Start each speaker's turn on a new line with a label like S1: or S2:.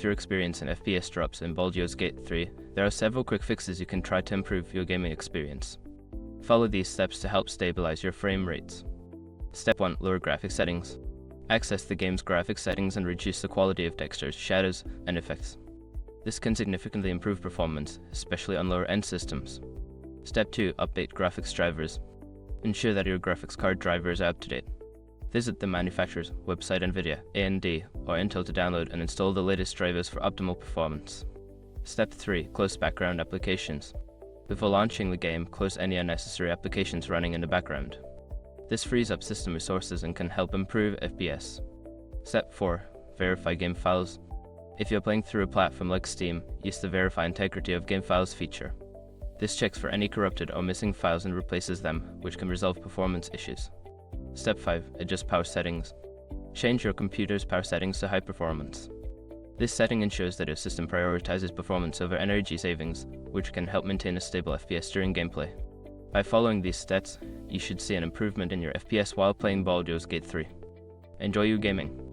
S1: you're experiencing FPS drops in Baldur's Gate 3, there are several quick fixes you can try to improve your gaming experience. Follow these steps to help stabilize your frame rates. Step 1. Lower graphics settings. Access the game's graphics settings and reduce the quality of textures, shadows, and effects. This can significantly improve performance, especially on lower-end systems. Step 2. Update graphics drivers. Ensure that your graphics card drivers are up to date. Visit the manufacturer's website, NVIDIA, AMD, or Intel to download and install the latest drivers for optimal performance. Step 3. Close background applications. Before launching the game, close any unnecessary applications running in the background. This frees up system resources and can help improve FPS. Step 4. Verify game files. If you're playing through a platform like Steam, use the Verify Integrity of Game Files feature. This checks for any corrupted or missing files and replaces them, which can resolve performance issues. Step 5. Adjust power settings. Change your computer's power settings to high performance. This setting ensures that your system prioritizes performance over energy savings, which can help maintain a stable FPS during gameplay. By following these steps, you should see an improvement in your FPS while playing Baldur's Gate 3. Enjoy your gaming!